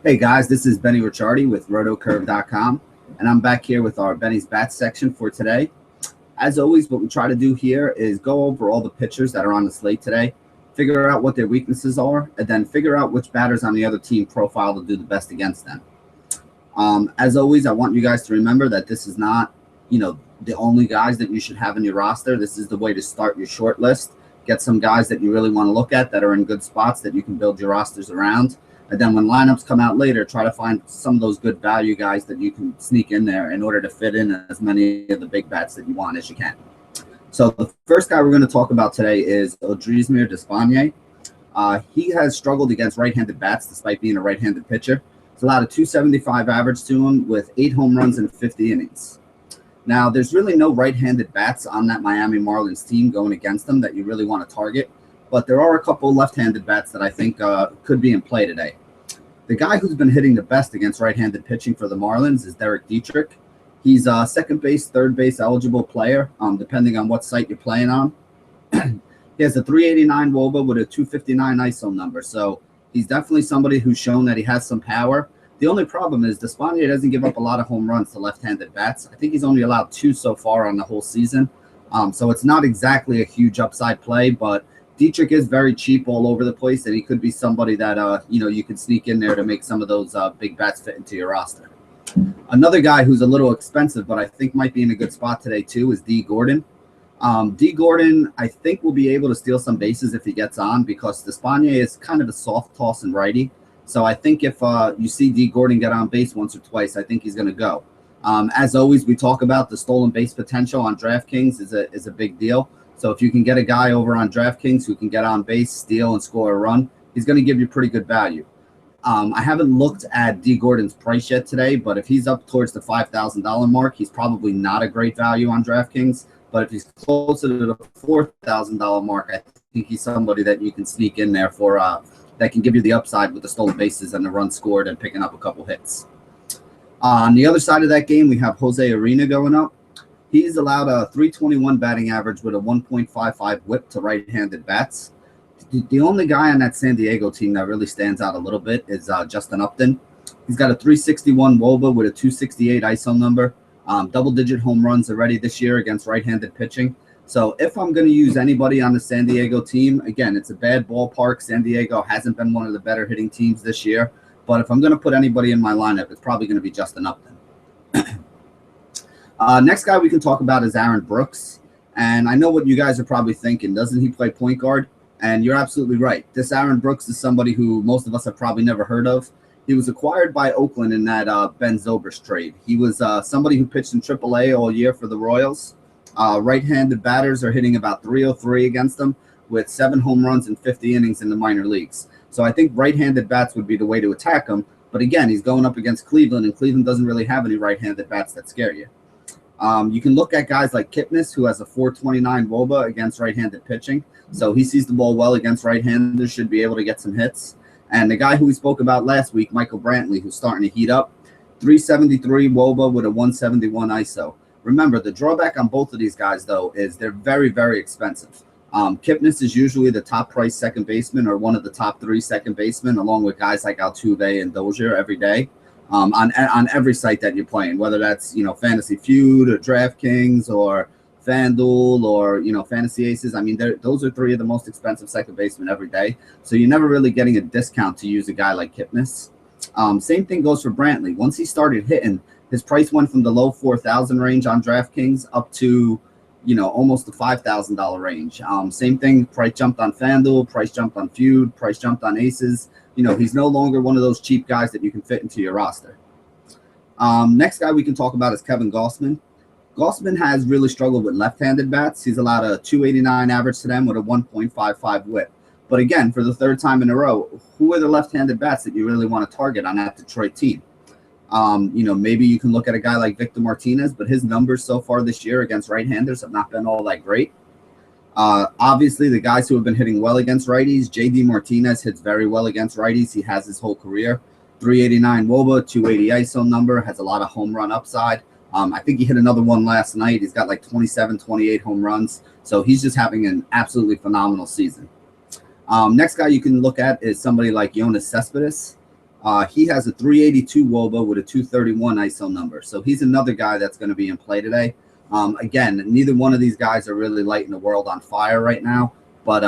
Hey guys, this is Benny Ricciardi with rotocurve.com, and I'm back here with our Benny's Bats section for today. As always, what we try to do here is go over all the pitchers that are on the slate today, figure out what their weaknesses are, and then figure out which batters on the other team profile to do the best against them. As always, I want you guys to remember that this is not, the only guys that you should have in your roster. This is the way to start your short list. Get some guys that you really want to look at that are in good spots that you can build your rosters around. And then when lineups come out later, try to find some of those good value guys that you can sneak in there in order to fit in as many of the big bats that you want as you can. So the first guy we're going to talk about today is Odrismir Despaigne. He has struggled against right-handed bats despite being a right-handed pitcher. It's allowed a 275 average to him with 8 home runs in 50 innings. Now, there's really no right-handed bats on that Miami Marlins team going against them that you really want to target. But there are a couple left-handed bats that I think could be in play today. The guy who's been hitting the best against right-handed pitching for the Marlins is Derek Dietrich. He's a second base, third base eligible player, depending on what site you're playing on. He has a 389 WOBA with a 259 ISO number, so he's definitely somebody who's shown that he has some power. The only problem is Despaigne doesn't give up a lot of home runs to left-handed bats. I think he's only allowed 2 so far on the whole season, so it's not exactly a huge upside play, but Dietrich is very cheap all over the place, and he could be somebody that you could sneak in there to make some of those big bats fit into your roster. Another guy who's a little expensive, but I think might be in a good spot today too, is D. Gordon. D. Gordon, I think, will be able to steal some bases if he gets on because Despaigne is kind of a soft toss and righty. So I think if you see D. Gordon get on base once or twice, I think he's going to go. As always, we talk about the stolen base potential on DraftKings is a big deal. So if you can get a guy over on DraftKings who can get on base, steal, and score a run, he's going to give you pretty good value. I haven't looked at D. Gordon's price yet today, but if he's up towards the $5,000 mark, he's probably not a great value on DraftKings. But if he's closer to the $4,000 mark, I think he's somebody that you can sneak in there for that can give you the upside with the stolen bases and the run scored and picking up a couple hits. On the other side of that game, we have Jose Arena going up. He's allowed a 321 batting average with a 1.55 whip to right-handed bats. The only guy on that San Diego team that really stands out a little bit is Justin Upton. He's got a 361 WOBA with a 268 ISO number. Double-digit home runs already this year against right-handed pitching. So if I'm going to use anybody on the San Diego team, again, it's a bad ballpark. San Diego hasn't been one of the better hitting teams this year. But if I'm going to put anybody in my lineup, it's probably going to be Justin Upton. Next guy we can talk about is Aaron Brooks. And I know what you guys are probably thinking. Doesn't he play point guard? And you're absolutely right. This Aaron Brooks is somebody who most of us have probably never heard of. He was acquired by Oakland in that Ben Zobrist trade. He was somebody who pitched in AAA all year for the Royals. Right-handed batters are hitting about 303 against them with 7 home runs in 50 innings in the minor leagues. So I think right-handed bats would be the way to attack him. But again, he's going up against Cleveland, and Cleveland doesn't really have any right-handed bats that scare you. You can look at guys like Kipnis, who has a 429 WOBA against right-handed pitching. So he sees the ball well against right-handers, should be able to get some hits. And the guy who we spoke about last week, Michael Brantley, who's starting to heat up, 373 WOBA with a 171 ISO. Remember, the drawback on both of these guys, though, is they're very, very expensive. Kipnis is usually the top price second baseman or one of the top 3 second basemen, along with guys like Altuve and Dozier every day. On every site that you're playing, whether that's Fantasy Feud or DraftKings or FanDuel or Fantasy Aces. I mean, those are 3 of the most expensive second basemen every day. So you're never really getting a discount to use a guy like Kipnis. Same thing goes for Brantley. Once he started hitting, his price went from the low 4,000 range on DraftKings up to almost the $5,000 range. Same thing. Price jumped on FanDuel. Price jumped on Feud. Price jumped on Aces. He's no longer one of those cheap guys that you can fit into your roster. Next guy we can talk about is Kevin Gausman. Gausman has really struggled with left-handed bats. He's allowed a 289 average to them with a 1.55 whip. But again, for the 3rd time in a row, who are the left-handed bats that you really want to target on that Detroit team? Maybe you can look at a guy like Victor Martinez, but his numbers so far this year against right-handers have not been all that great. Obviously, the guys who have been hitting well against righties, J.D. Martinez hits very well against righties. He has his whole career. 389 WOBA, 280 ISO number, has a lot of home run upside. I think he hit another one last night. He's got like 27, 28 home runs. So he's just having an absolutely phenomenal season. Next guy you can look at is somebody like Yoenis Cespedes. He has a 382 WOBA with a 231 ISO number. So he's another guy that's going to be in play today. Again, neither one of these guys are really lighting the world on fire right now, but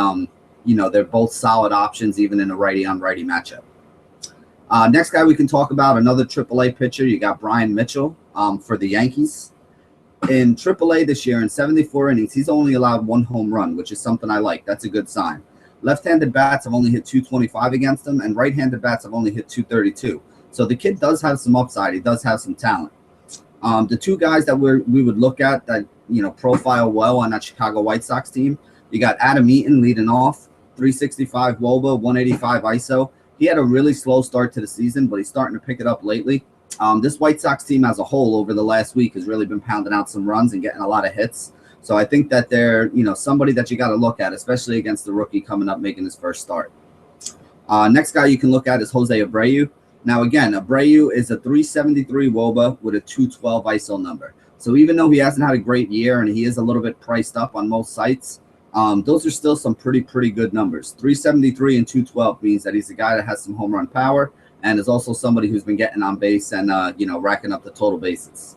they're both solid options even in a righty on righty matchup. Next guy we can talk about, another AAA pitcher. You got Brian Mitchell for the Yankees. In AAA this year, in 74 innings, he's only allowed 1 home run, which is something I like. That's a good sign. Left-handed bats have only hit 225 against him, and right-handed bats have only hit 232. So the kid does have some upside. He does have some talent. The two guys that we would look at that profile well on that Chicago White Sox team, you got Adam Eaton leading off, 365 WOBA, 185 ISO. He had a really slow start to the season, but he's starting to pick it up lately. This White Sox team as a whole over the last week has really been pounding out some runs and getting a lot of hits. So I think that they're, somebody that you got to look at, especially against the rookie coming up making his first start. Next guy you can look at is Jose Abreu. Now, again, Abreu is a 373 WOBA with a 212 ISO number. So even though he hasn't had a great year and he is a little bit priced up on most sites, those are still some pretty good numbers. 373 and 212 means that he's a guy that has some home run power and is also somebody who's been getting on base and, racking up the total bases.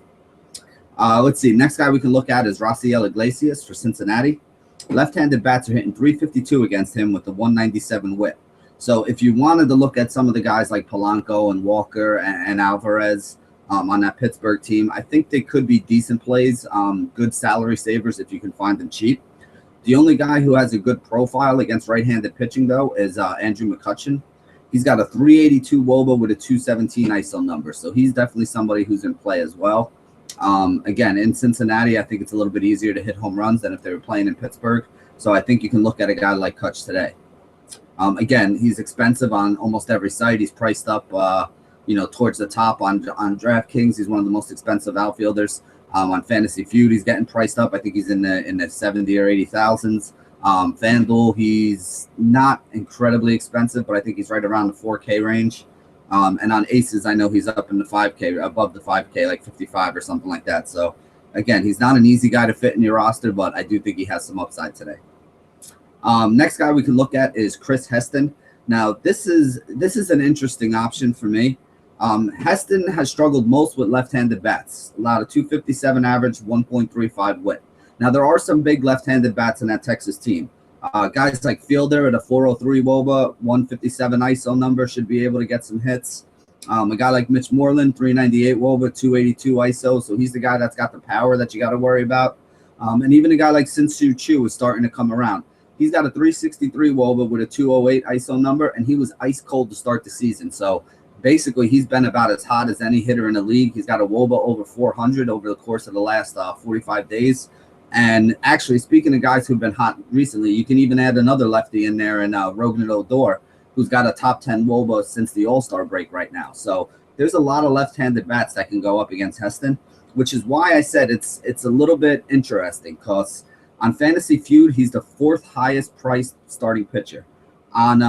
Let's see. Next guy we can look at is Raciel Iglesias for Cincinnati. Left-handed bats are hitting 352 against him with the 197 whip. So if you wanted to look at some of the guys like Polanco and Walker and Alvarez on that Pittsburgh team, I think they could be decent plays, good salary savers if you can find them cheap. The only guy who has a good profile against right-handed pitching, though, is Andrew McCutchen. He's got a 382 WOBA with a 217 ISO number. So he's definitely somebody who's in play as well. Again, in Cincinnati, I think it's a little bit easier to hit home runs than if they were playing in Pittsburgh. So I think you can look at a guy like Kutch today. Again, he's expensive on almost every site. He's priced up, towards the top on DraftKings. He's one of the most expensive outfielders. On Fantasy Feud, he's getting priced up. I think he's in the 70 or 80 thousands. FanDuel, he's not incredibly expensive, but I think he's right around the 4K range. And on Aces, I know he's up in the 5K, above the 5K, like 55 or something like that. So, again, he's not an easy guy to fit in your roster, but I do think he has some upside today. Next guy we can look at is Chris Heston. Now, this is an interesting option for me. Heston has struggled most with left-handed bats, allowed a 257 average, 1.35 whip. Now, there are some big left-handed bats in that Texas team. Guys like Fielder at a 403 WOBA, 157 ISO number should be able to get some hits. A guy like Mitch Moreland, 398 WOBA, 282 ISO. So he's the guy that's got the power that you got to worry about. And even a guy like Sin-Soo Choo is starting to come around. He's got a 363 WOBA with a 208 ISO number, and he was ice cold to start the season. So basically, he's been about as hot as any hitter in the league. He's got a WOBA over 400 over the course of the last 45 days. And actually, speaking of guys who've been hot recently, you can even add another lefty in there in Rougned Odor, who's got a top 10 WOBA since the All-Star break right now. So there's a lot of left-handed bats that can go up against Heston, which is why I said it's a little bit interesting because on Fantasy Feud, he's the 4th highest priced starting pitcher. On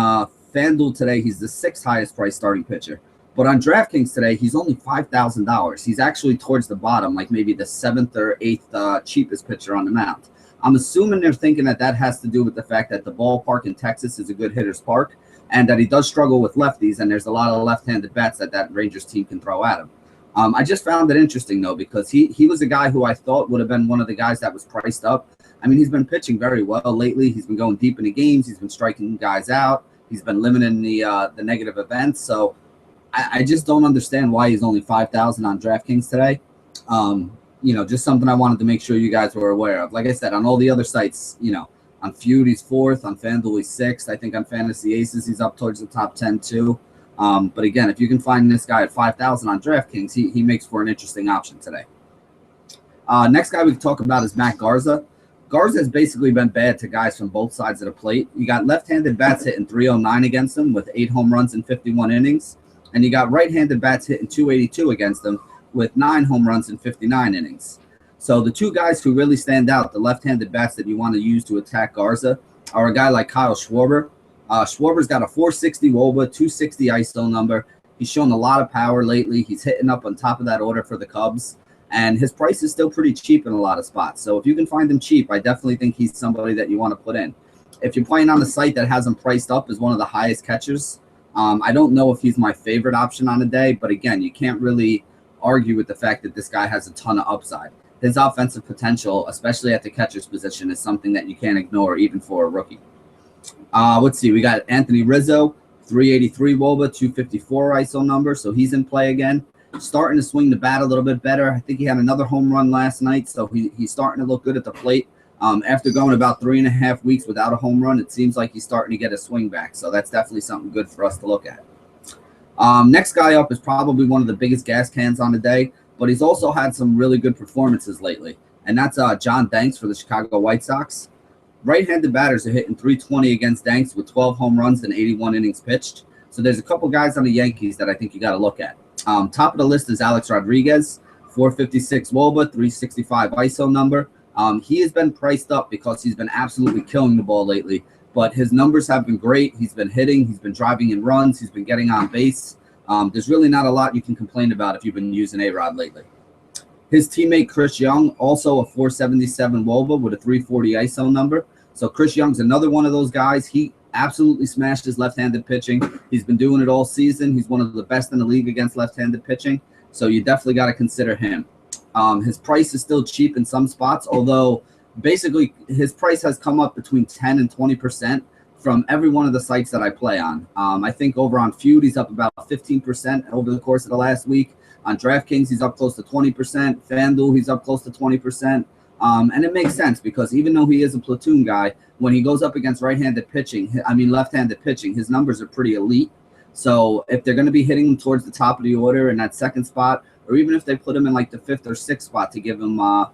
FanDuel today, he's the 6th highest priced starting pitcher. But on DraftKings today, he's only $5,000. He's actually towards the bottom, like maybe the 7th or 8th cheapest pitcher on the mound. I'm assuming they're thinking that has to do with the fact that the ballpark in Texas is a good hitter's park and that he does struggle with lefties, and there's a lot of left-handed bats that Rangers team can throw at him. I just found it interesting, though, because he was a guy who I thought would have been one of the guys that was priced up. I mean, he's been pitching very well lately. He's been going deep into games. He's been striking guys out. He's been limiting the negative events. So I just don't understand why he's only $5,000 on DraftKings today. Just something I wanted to make sure you guys were aware of. Like I said, on all the other sites, on Feud, he's 4th. On FanDuel, he's 6th. I think on Fantasy Aces, he's up towards the top 10 too. But again, if you can find this guy at $5,000 on DraftKings, he makes for an interesting option today. Next guy we can talk about is Matt Garza. Garza has basically been bad to guys from both sides of the plate. You got left-handed bats hitting 309 against him with 8 home runs in 51 innings. And you got right-handed bats hitting 282 against him with 9 home runs in 59 innings. So the two guys who really stand out, the left-handed bats that you want to use to attack Garza, are a guy like Kyle Schwarber. Schwarber's got a 460 WOBA, 260 ISO number. He's shown a lot of power lately. He's hitting up on top of that order for the Cubs. And his price is still pretty cheap in a lot of spots. So if you can find him cheap, I definitely think he's somebody that you want to put in. If you're playing on a site that has him priced up as one of the highest catchers, I don't know if he's my favorite option on the day, but again, you can't really argue with the fact that this guy has a ton of upside. His offensive potential, especially at the catcher's position, is something that you can't ignore even for a rookie. Let's see. We got Anthony Rizzo, 383 WOBA, 254 ISO number, so he's in play again. Starting to swing the bat a little bit better. I think he had another home run last night, so he's starting to look good at the plate. After going about 3.5 weeks without a home run, it seems like he's starting to get a swing back, so that's definitely something good for us to look at. Next guy up is probably one of the biggest gas cans on the day, but he's also had some really good performances lately, and that's John Danks for the Chicago White Sox. Right-handed batters are hitting 320 against Danks with 12 home runs and 81 innings pitched. So there's a couple guys on the Yankees that I think you got to look at. Top of the list is Alex Rodriguez, 456 WOBA, 365 ISO number. He has been priced up because he's been absolutely killing the ball lately, but his numbers have been great. He's been hitting, he's been driving in runs, he's been getting on base. There's really not a lot you can complain about if you've been using A-Rod lately. His teammate Chris Young, also a 477 WOBA with a 340 ISO number. So Chris Young's another one of those guys. He absolutely smashed his left-handed pitching. He's been doing it all season. He's one of the best in the league against left-handed pitching. So you definitely got to consider him. His price is still cheap in some spots, although basically his price has come up between 10 and 20% from every one of the sites that I play on. I think over on Feud, he's up about 15% over the course of the last week. On DraftKings, he's up close to 20%. FanDuel, he's up close to 20%. And it makes sense because even though he is a platoon guy, when he goes up against left-handed pitching, his numbers are pretty elite. So if they're going to be hitting him towards the top of the order in that second spot, or even if they put him in like the 5th or 6th spot to give him, a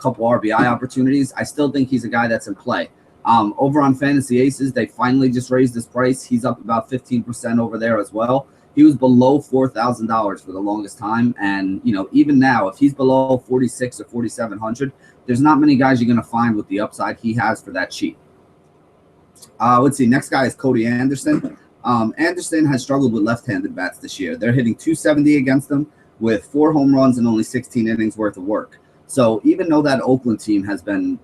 couple RBI opportunities, I still think he's a guy that's in play. Over on Fantasy Aces, they finally just raised his price. He's up about 15% over there as well. He was below $4,000 for the longest time, and even now, if he's below 4,600 or 4,700, there's not many guys you're going to find with the upside he has for that cheap. Let's see. Next guy is Cody Anderson. Anderson has struggled with left-handed bats this year. They're hitting 270 against him with 4 home runs and only 16 innings worth of work. So even though that Oakland team has been,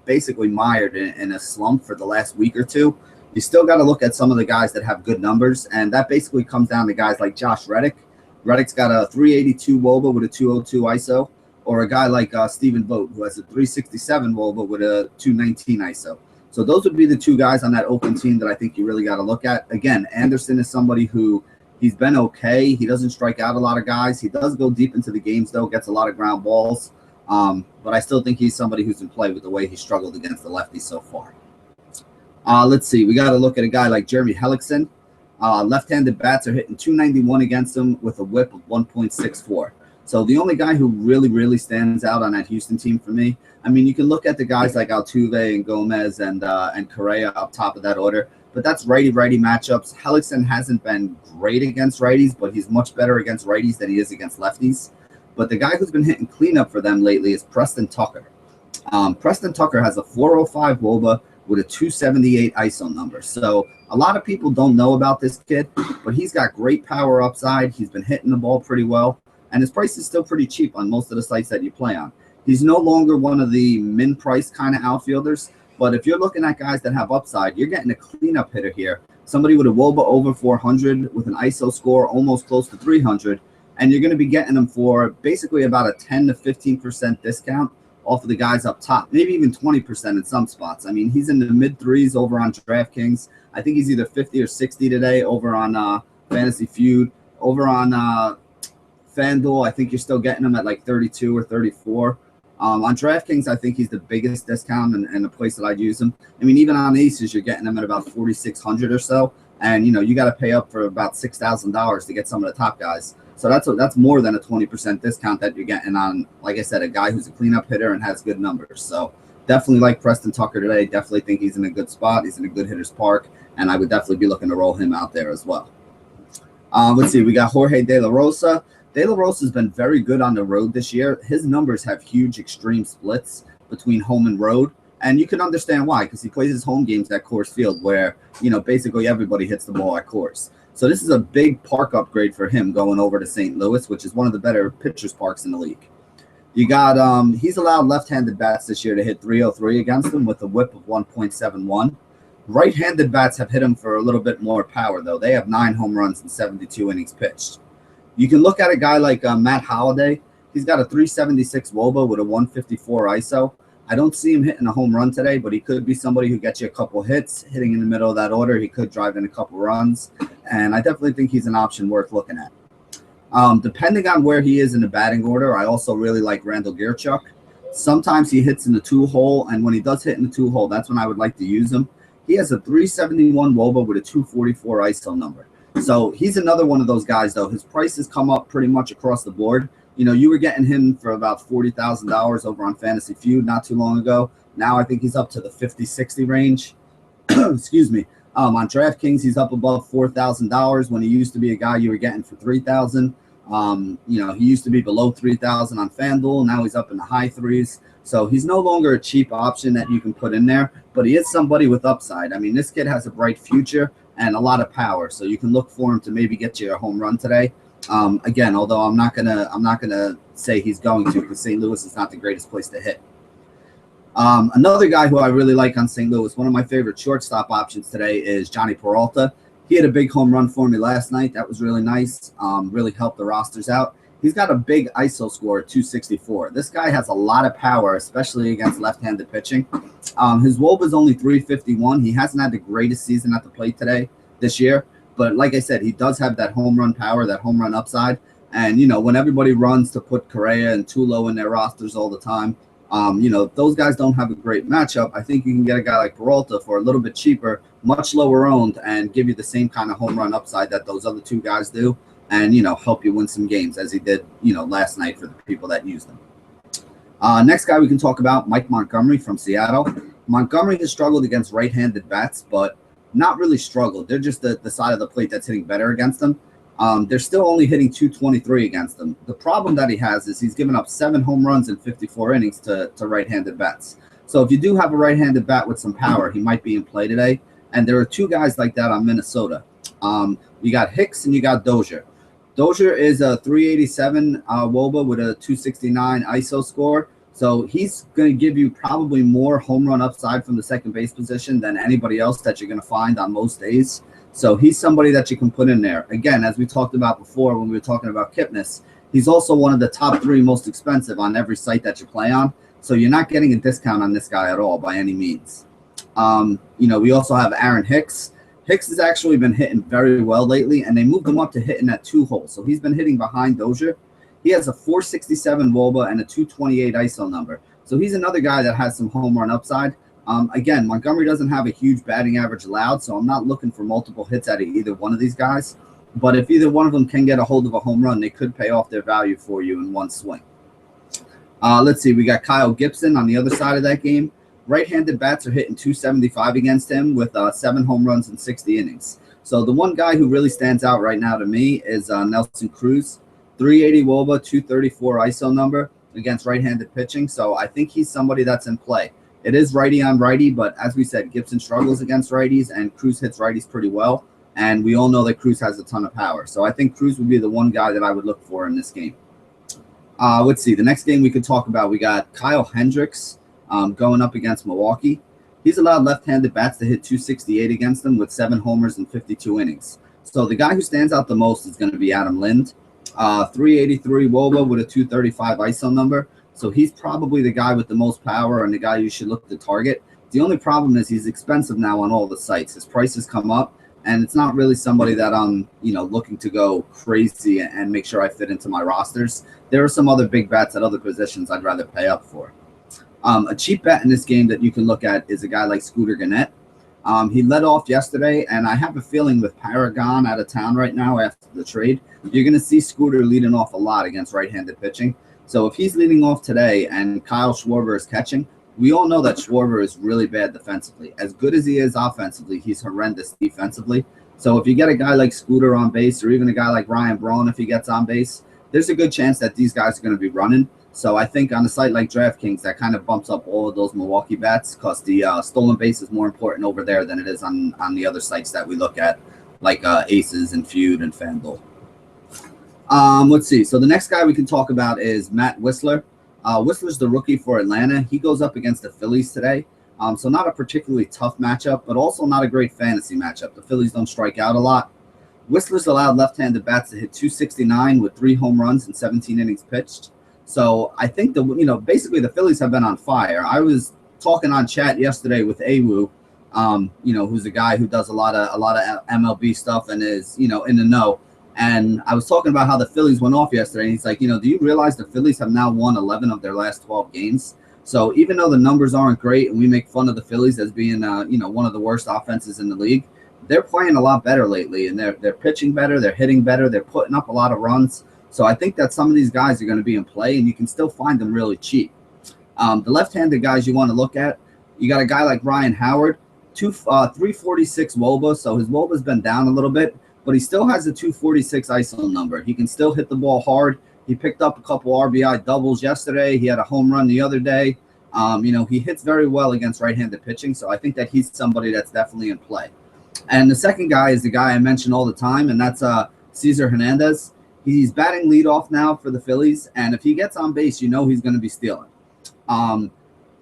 basically mired in a slump for the last week or two, you still got to look at some of the guys that have good numbers, and that basically comes down to guys like Josh Reddick. Reddick's got a 382 WOBA with a 202 ISO, or a guy like Stephen Vogt, who has a 367 WOBA with a 219 ISO. So those would be the 2 guys on that Oakland team that I think you really got to look at. Again, Anderson is somebody who he's been okay. He doesn't strike out a lot of guys. He does go deep into the games, though, gets a lot of ground balls. But I still think he's somebody who's in play with the way he struggled against the lefties so far. Let's see. We got to look at a guy like Jeremy Hellickson. Left-handed bats are hitting 291 against him with a whip of 1.64. So the only guy who really stands out on that Houston team for me, I mean, you can look at the guys like Altuve and Gomez and Correa up top of that order, but that's righty-righty matchups. Hellickson hasn't been great against righties, but he's much better against righties than he is against lefties. But the guy who's been hitting cleanup for them lately is Preston Tucker. Preston Tucker has a 405 WOBA with a 278 ISO number. So a lot of people don't know about this kid, but he's got great power upside. He's been hitting the ball pretty well, and his price is still pretty cheap on most of the sites that you play on. He's no longer one of the min-price kind of outfielders, but if you're looking at guys that have upside, you're getting a cleanup hitter here, somebody with a WOBA over 400 with an ISO score almost close to 300, and you're going to be getting them for basically about a 10 to 15% discount off of the guys up top, maybe even 20% in some spots. I mean, he's in the mid-3s over on DraftKings. I think he's either 50 or 60 today over on Fantasy Feud. Over on FanDuel, I think you're still getting him at like 32 or 34. On DraftKings, I think he's the biggest discount and the place that I'd use him. I mean, even on Aces, you're getting him at about 4,600 or so. And, you got to pay up for about $6,000 to get some of the top guys. So that's more than a 20% discount that you're getting on, like I said, a guy who's a cleanup hitter and has good numbers. So definitely like Preston Tucker today. Definitely think he's in a good spot. He's in a good hitter's park, and I would definitely be looking to roll him out there as well. Let's see. We got Jorge De La Rosa. De La Rosa has been very good on the road this year. His numbers have huge extreme splits between home and road, and you can understand why, because he plays his home games at Coors Field where, basically everybody hits the ball at Coors. So this is a big park upgrade for him going over to St. Louis, which is one of the better pitchers parks in the league. You got he's allowed left-handed bats this year to hit 303 against them with a whip of 1.71. Right-handed bats have hit him for a little bit more power, though. They have 9 home runs in 72 innings pitched. You can look at a guy like Matt Holliday. He's got a 376 WOBA with a 154 ISO. I don't see him hitting a home run today, but he could be somebody who gets you a couple hits. Hitting in the middle of that order, he could drive in a couple runs. And I definitely think he's an option worth looking at. Depending on where he is in the batting order, I also really like Randall Gierchuk. Sometimes he hits in the 2-hole, and when he does hit in the 2-hole, that's when I would like to use him. He has a 371 WOBA with a 244 ISO number. So he's another one of those guys, though. His price has come up pretty much across the board. You know, you were getting him for about $40,000 over on Fantasy Feud not too long ago. Now I think he's up to the 50, 60 range. Excuse me. On DraftKings, he's up above $4,000 when he used to be a guy you were getting for $3,000. You know, he used to be below $3,000 on FanDuel. Now he's up in the high threes. So he's no longer a cheap option that you can put in there, but he is somebody with upside. I mean, this kid has a bright future and a lot of power, so you can look for him to maybe get you a home run today. Again, although I'm not gonna say he's going to, because St. Louis is not the greatest place to hit. Another guy who I really like on St. Louis, one of my favorite shortstop options today, is Johnny Peralta. He had a big home run for me last night. That was really nice. Really helped the rosters out. He's got a big ISO score at 264. This guy has a lot of power, especially against left-handed pitching. His WOBA is only 351. He hasn't had the greatest season at the plate this year. But like I said, he does have that home run power, that home run upside. And, you know, when everybody runs to put Correa and Tulo in their rosters all the time, you know, those guys don't have a great matchup. I think you can get a guy like Peralta for a little bit cheaper, much lower owned, and give you the same kind of home run upside that those other two guys do. And, you know, help you win some games as he did, you know, last night for the people that used him. Next guy we can talk about, Mike Montgomery from Seattle. Montgomery has struggled against right-handed bats, but not really struggled. They're just the side of the plate that's hitting better against them. They're still only hitting 223 against them. The problem that he has is he's given up 7 home runs in 54 innings to right-handed bats. So if you do have a right-handed bat with some power, he might be in play today. And there are 2 guys like that on Minnesota. You got Hicks and you got Dozier. Dozier is a 387 WOBA with a 269 ISO score. So he's going to give you probably more home run upside from the second base position than anybody else that you're going to find on most days. So he's somebody that you can put in there. Again, as we talked about before when we were talking about Kipnis, he's also one of the top 3 most expensive on every site that you play on. So you're not getting a discount on this guy at all by any means. You know, we also have Aaron Hicks. Hicks has actually been hitting very well lately, and they moved him up to hitting at 2-hole. So he's been hitting behind Dozier. He has a 467 WOBA and a 228 ISO number. So he's another guy that has some home run upside. Again, Montgomery doesn't have a huge batting average allowed, so I'm not looking for multiple hits out of either one of these guys. But if either one of them can get a hold of a home run, they could pay off their value for you in one swing. Let's see. We got Kyle Gibson on the other side of that game. Right-handed bats are hitting 275 against him with 7 home runs in 60 innings. So the one guy who really stands out right now to me is Nelson Cruz. 380 WOBA, 234 ISO number against right-handed pitching. So I think he's somebody that's in play. It is righty on righty, but as we said, Gibson struggles against righties and Cruz hits righties pretty well. And we all know that Cruz has a ton of power. So I think Cruz would be the one guy that I would look for in this game. Let's see. The next game we could talk about, we got Kyle Hendricks going up against Milwaukee. He's allowed left-handed bats to hit 268 against them with 7 homers in 52 innings. So the guy who stands out the most is going to be Adam Lind. 383 WOBA with a 235 ISO number. So he's probably the guy with the most power and the guy you should look to target. The only problem is he's expensive now on all the sites. His prices come up, and it's not really somebody that I'm, you know, looking to go crazy and make sure I fit into my rosters. There are some other big bats at other positions I'd rather pay up for. A cheap bet in this game that you can look at is a guy like Scooter Gennett. He led off yesterday, and I have a feeling with Paragon out of town right now after the trade, you're going to see Scooter leading off a lot against right-handed pitching. So if he's leading off today and Kyle Schwarber is catching, we all know that Schwarber is really bad defensively. As good as he is offensively, he's horrendous defensively. So if you get a guy like Scooter on base or even a guy like Ryan Braun if he gets on base, there's a good chance that these guys are going to be running. So I think on a site like DraftKings, that kind of bumps up all of those Milwaukee bats because the stolen base is more important over there than it is on the other sites that we look at, like Aces and Feud and FanDuel. Let's see. So the next guy we can talk about is Matt Whistler. Whistler's the rookie for Atlanta. He goes up against the Phillies today. So not a particularly tough matchup, but also not a great fantasy matchup. The Phillies don't strike out a lot. Whistler's allowed left-handed bats to hit 269 with 3 home runs in 17 innings pitched. So I think basically the Phillies have been on fire. I was talking on chat yesterday with Awu, who's a guy who does a lot of MLB stuff and is, in the know. And I was talking about how the Phillies went off yesterday. And he's like, do you realize the Phillies have now won 11 of their last 12 games? So even though the numbers aren't great and we make fun of the Phillies as being, one of the worst offenses in the league, they're playing a lot better lately, and they're pitching better, they're hitting better, they're putting up a lot of runs. So I think that some of these guys are going to be in play, and you can still find them really cheap. The left-handed guys you want to look at, you got a guy like Ryan Howard, 346 WOBA, so his WOBA's been down a little bit, but he still has a 246 ISO number. He can still hit the ball hard. He picked up a couple RBI doubles yesterday. He had a home run the other day. He hits very well against right-handed pitching, so I think that he's somebody that's definitely in play. And the second guy is the guy I mention all the time, and that's Cesar Hernandez. He's batting leadoff now for the Phillies, and if he gets on base, he's going to be stealing.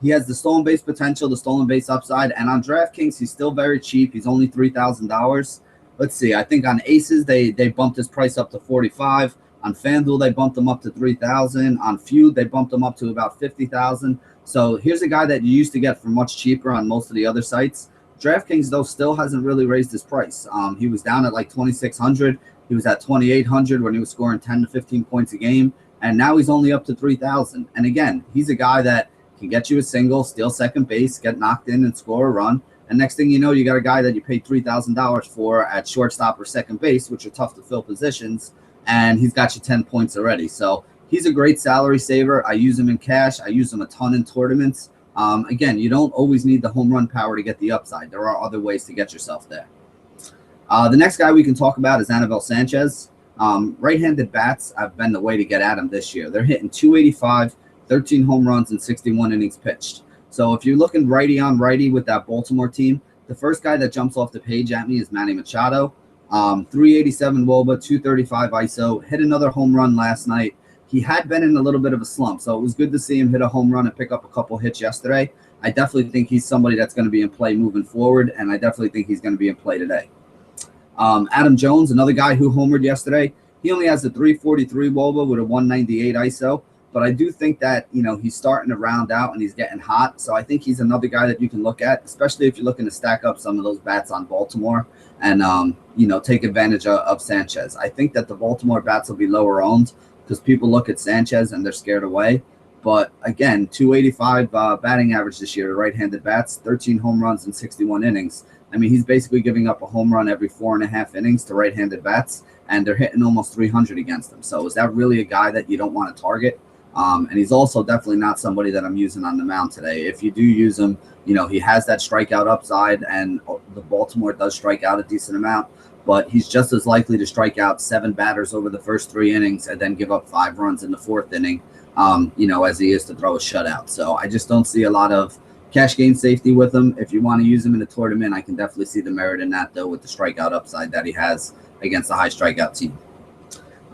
He has the stolen base potential, the stolen base upside, and on DraftKings, he's still very cheap. He's only $3,000. Let's see. I think on Aces, they bumped his price up to $45,000. On FanDuel, they bumped him up to $3,000. On Feud, they bumped him up to about $50,000. So here's a guy that you used to get for much cheaper on most of the other sites. DraftKings, though, still hasn't really raised his price. He was down at like 2,600. He was at 2,800 when he was scoring 10 to 15 points a game, and now he's only up to 3,000. And again, he's a guy that can get you a single, steal second base, get knocked in, and score a run. And next thing you know, you got a guy that you paid $3,000 for at shortstop or second base, which are tough to fill positions, and he's got you 10 points already. So he's a great salary saver. I use him in cash. I use him a ton in tournaments. Again, you don't always need the home run power to get the upside. There are other ways to get yourself there. The next guy we can talk about is Anibal Sanchez. Right-handed bats have been the way to get at him this year. They're hitting 285, 13 home runs, and 61 innings pitched. So if you're looking righty on righty with that Baltimore team, the first guy that jumps off the page at me is Manny Machado. 387 WOBA, 235 ISO, hit another home run last night. He had been in a little bit of a slump, so it was good to see him hit a home run and pick up a couple hits yesterday. I definitely think he's somebody that's going to be in play moving forward, and I definitely think he's going to be in play today. Adam Jones, another guy who homered yesterday, he only has a 343 WOBA with a 198 ISO, but I do think that, he's starting to round out and he's getting hot, so I think he's another guy that you can look at, especially if you're looking to stack up some of those bats on Baltimore and, take advantage of Sanchez. I think that the Baltimore bats will be lower owned, because people look at Sanchez and they're scared away. But again, 285 batting average this year, right-handed bats, 13 home runs in 61 innings. I mean, he's basically giving up a home run every 4.5 innings to right-handed bats, and they're hitting almost 300 against him. So is that really a guy that you don't want to target? And he's also definitely not somebody that I'm using on the mound today. If you do use him, he has that strikeout upside, and the Baltimore does strike out a decent amount. But he's just as likely to strike out 7 batters over the first 3 innings and then give up 5 runs in the 4th inning, as he is to throw a shutout. So I just don't see a lot of cash game safety with him. If you want to use him in a tournament, I can definitely see the merit in that, though, with the strikeout upside that he has against a high strikeout team.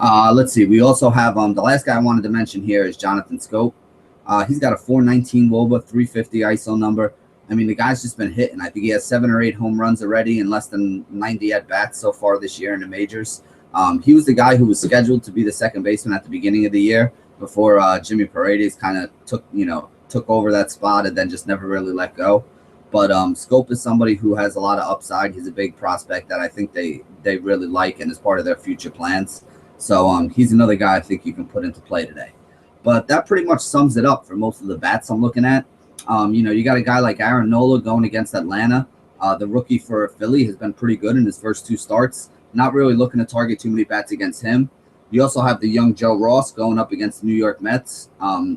Let's see. We also have the last guy I wanted to mention here is Jonathan Scope. He's got a 419 WOBA, 350 ISO number. I mean, the guy's just been hitting. I think he has 7 or 8 home runs already in less than 90 at-bats so far this year in the majors. He was the guy who was scheduled to be the second baseman at the beginning of the year before Jimmy Paredes kind of took over that spot and then just never really let go. But Scope is somebody who has a lot of upside. He's a big prospect that I think they really like and is part of their future plans. So he's another guy I think you can put into play today. But that pretty much sums it up for most of the bats I'm looking at. You got a guy like Aaron Nola going against Atlanta. The rookie for Philly has been pretty good in his first 2 starts. Not really looking to target too many bats against him. You also have the young Joe Ross going up against the New York Mets.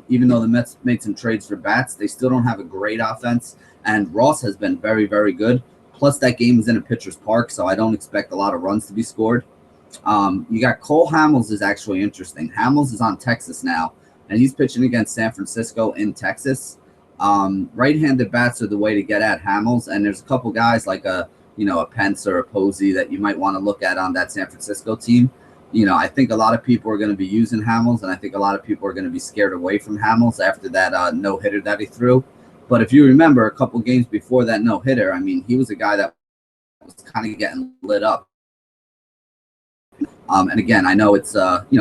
Even though the Mets made some trades for bats, they still don't have a great offense. And Ross has been very, very good. Plus, that game is in a pitcher's park, so I don't expect a lot of runs to be scored. You got Cole Hamels is actually interesting. Hamels is on Texas now, and he's pitching against San Francisco in Texas. Right-handed bats are the way to get at Hamels, and there's a couple guys like a Pence or a Posey that you might want to look at on that San Francisco team. I think a lot of people are going to be using Hamels, and I think a lot of people are going to be scared away from Hamels after that no-hitter that he threw. But if you remember a couple games before that no-hitter, I mean, he was a guy that was kind of getting lit up. And again, I know it's,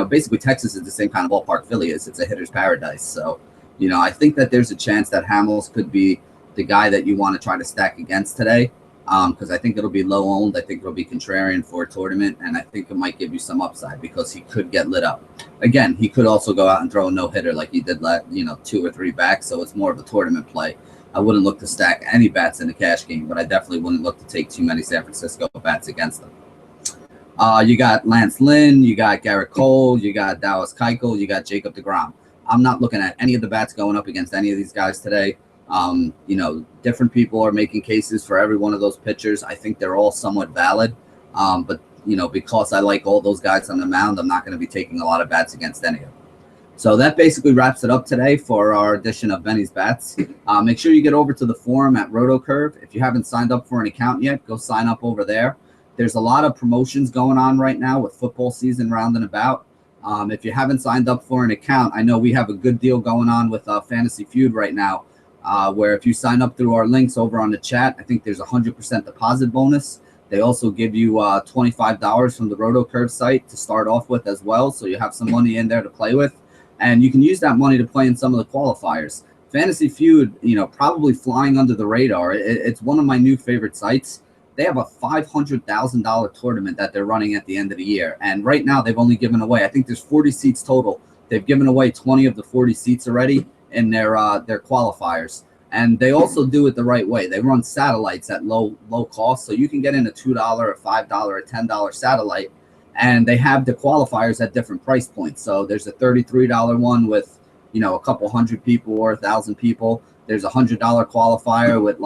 basically Texas is the same kind of ballpark Philly is. It's a hitter's paradise. So, I think that there's a chance that Hamels could be the guy that you want to try to stack against today, because I think it'll be low owned. I think it'll be contrarian for a tournament, and I think it might give you some upside because he could get lit up. Again, he could also go out and throw a no-hitter like he did, 2 or 3 back, so it's more of a tournament play. I wouldn't look to stack any bats in the cash game, but I definitely wouldn't look to take too many San Francisco bats against them. You got Lance Lynn, you got Garrett Cole, you got Dallas Keuchel, you got Jacob deGrom. I'm not looking at any of the bats going up against any of these guys today. Different people are making cases for every one of those pitchers. I think they're all somewhat valid. But because I like all those guys on the mound, I'm not going to be taking a lot of bats against any of them. So that basically wraps it up today for our edition of Benny's Bats. Make sure you get over to the forum at RotoCurve. If you haven't signed up for an account yet, go sign up over there. There's a lot of promotions going on right now with football season round and about. If you haven't signed up for an account, I know we have a good deal going on with Fantasy Feud right now, where if you sign up through our links over on the chat, I think there's a 100% deposit bonus. They also give you $25 from the RotoCurve site to start off with as well, so you have some money in there to play with. And you can use that money to play in some of the qualifiers. Fantasy Feud, probably flying under the radar. It's one of my new favorite sites. They have a $500,000 tournament that they're running at the end of the year. And right now they've only given away, I think there's 40 seats total. They've given away 20 of the 40 seats already in their qualifiers. And they also do it the right way. They run satellites at low cost. So you can get in a $2, a $5, a $10 satellite. And they have the qualifiers at different price points. So there's a $33 one with, a couple hundred people or 1,000 people. There's a $100 qualifier with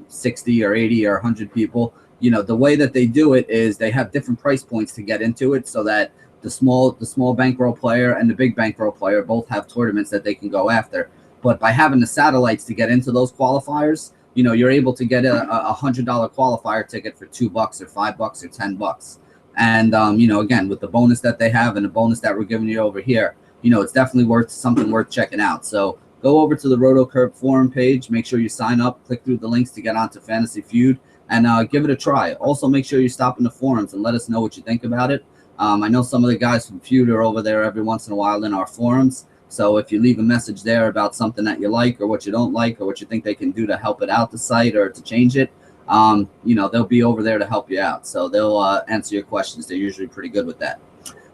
60 or 80 or 100 people. The way that they do it is they have different price points to get into it so that the small bankroll player and the big bankroll player both have tournaments that they can go after. But by having the satellites to get into those qualifiers, you're able to get a $100 qualifier ticket for $2 or $5 or $10. And, again, with the bonus that they have and the bonus that we're giving you over here, it's definitely something worth checking out. So go over to the RotoCurve forum page. Make sure you sign up, click through the links to get onto Fantasy Feud, and give it a try. Also, make sure you stop in the forums and let us know what you think about it. I know some of the guys from Feud are over there every once in a while in our forums. So if you leave a message there about something that you like or what you don't like or what you think they can do to help it out the site or to change it, they'll be over there to help you out. So they'll answer your questions. They're usually pretty good with that.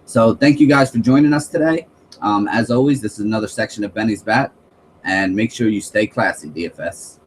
So thank you guys for joining us today. As always, this is another section of Benny's Bat, and make sure you stay classy, DFS.